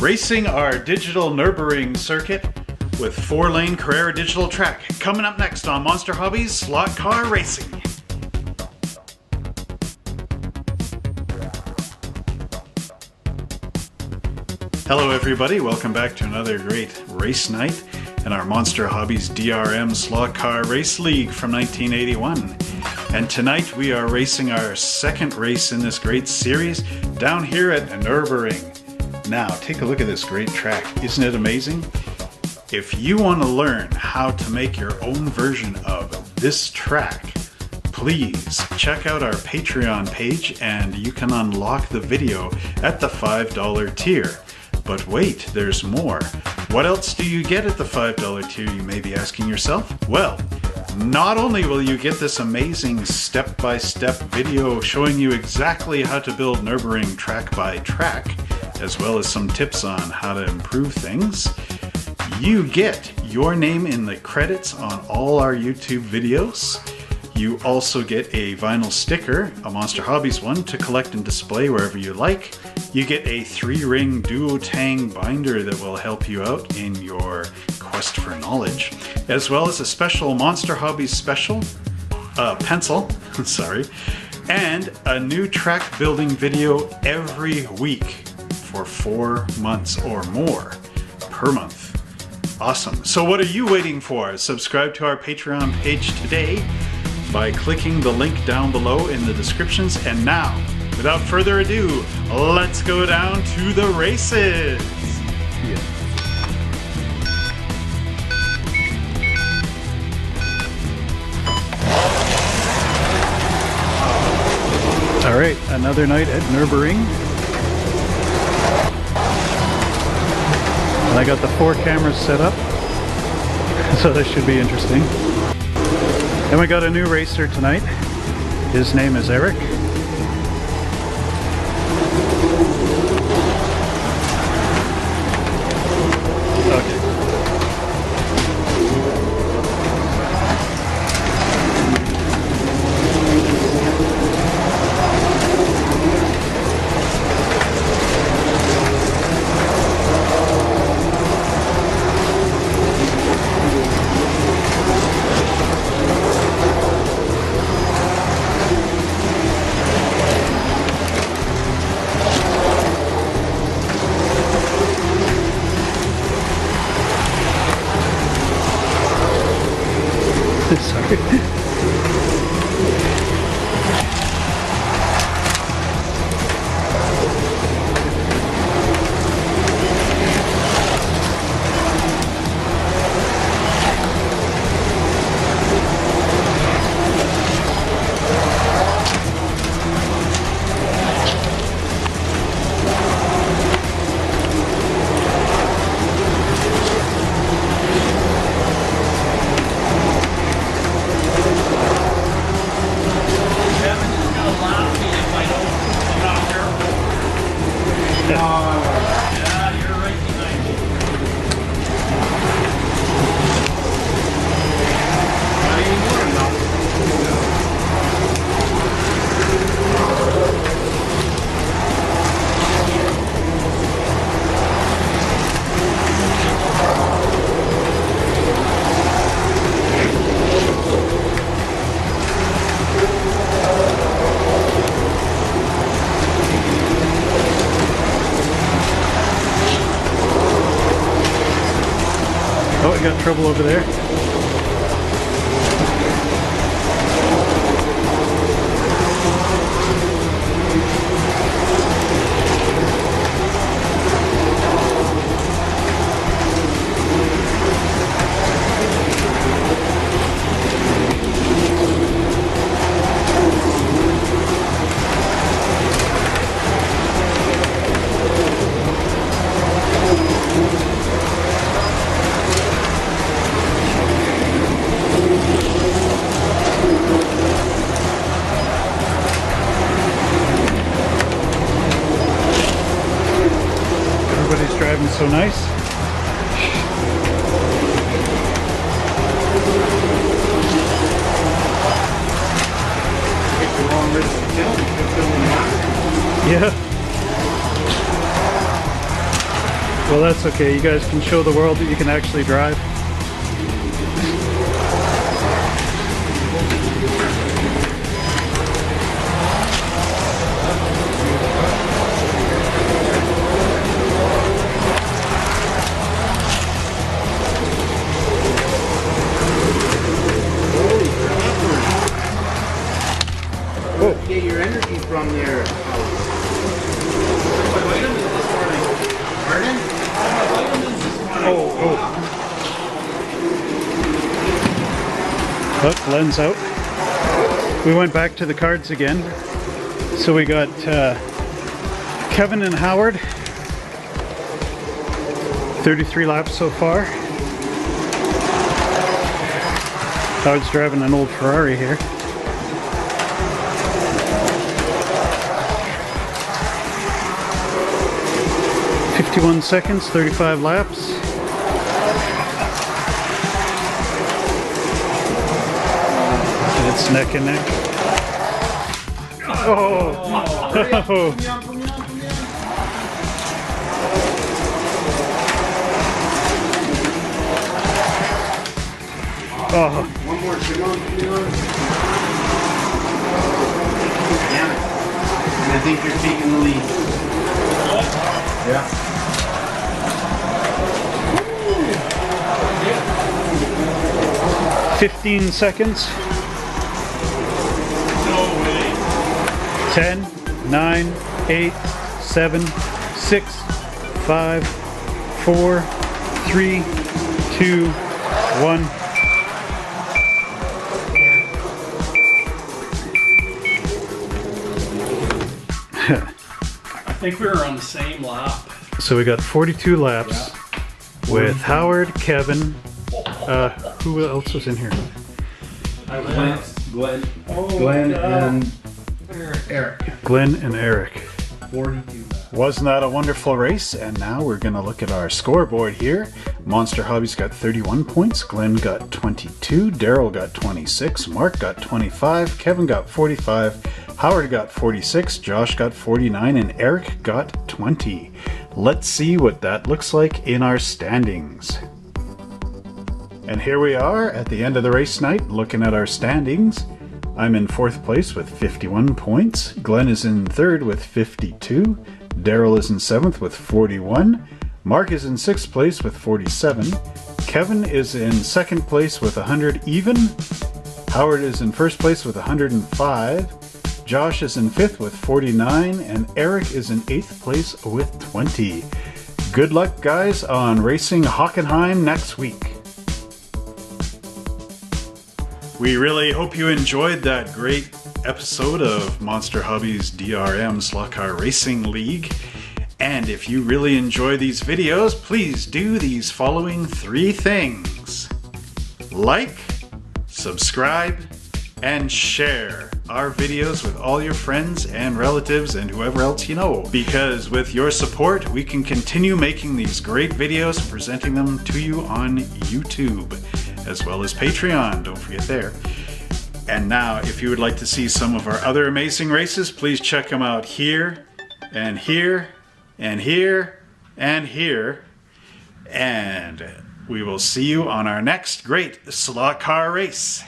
Racing our digital Nurburgring circuit with 4-lane Carrera digital track. Coming up next on Monster Hobbies Slot Car Racing. Hello everybody, welcome back to another great race night in our Monster Hobbies DRM Slot Car Race League from 1981. And tonight we are racing our second race in this great series down here at Nurburgring. Now take a look at this great track, isn't it amazing? If you want to learn how to make your own version of this track, please check out our Patreon page and you can unlock the video at the $5 tier. But wait, there's more. What else do you get at the $5 tier, you may be asking yourself? Well, not only will you get this amazing step-by-step video showing you exactly how to build Nurburgring track by track, as well as some tips on how to improve things, you get your name in the credits on all our YouTube videos. You also get a vinyl sticker, a Monster Hobbies one, to collect and display wherever you like. You get a 3-ring duotang binder that will help you out in your quest for knowledge, as well as a special Monster Hobbies special pencil, sorry, and a new track building video every week for 4 months or more per month. Awesome. So what are you waiting for? Subscribe to our Patreon page today by clicking the link down below in the descriptions. And now, without further ado, let's go down to the races. Yeah. All right, another night at Nurburgring. And I got the 4 cameras set up, so this should be interesting. And we got a new racer tonight. His name is Eric. Okay. Sorry. Oh, we got trouble over there. Driving so nice. Yeah. Well, that's okay. You guys can show the world that you can actually drive. Get your energy from there. Pardon? Oh, Glenn's out. We went back to the cards again. So we got Kevin and Howard. 33 laps so far. Howard's driving an old Ferrari here. "51 seconds, 35 laps. It's neck and neck. Oh! Oh! One more, come on. Damn it. And I think you're taking the lead. Yeah. 15 seconds. 10, 9, 8, 7, 6, 5, 4, 3, 2, 1. I think we were on the same lap. So we got 42 laps with Howard, Kevin, who else was in here? Glenn and Eric. Glenn and Eric. 42 laps. Wasn't that a wonderful race? And now we're going to look at our scoreboard here. Monster Hobbies got 31 points, Glenn got 22, Daryl got 26, Mark got 25, Kevin got 45, Howard got 46, Josh got 49, and Eric got 20. Let's see what that looks like in our standings. And here we are at the end of the race night, looking at our standings. I'm in 4th place with 51 points. Glenn is in 3rd with 52. Daryl is in 7th with 41. Mark is in 6th place with 47. Kevin is in 2nd place with 100 even. Howard is in 1st place with 105. Josh is in 5th with 49. And Eric is in 8th place with 20. Good luck, guys, on racing Hockenheim next week. We really hope you enjoyed that great episode of Monster Hobbies DRM Slot Car Racing League. And if you really enjoy these videos, please do these following 3 things. Like, subscribe, and share our videos with all your friends and relatives and whoever else you know. Because with your support, we can continue making these great videos and presenting them to you on YouTube, as well as Patreon, don't forget there. And now, if you would like to see some of our other amazing races, please check them out here, and here, and here, and here. And we will see you on our next great slot car race.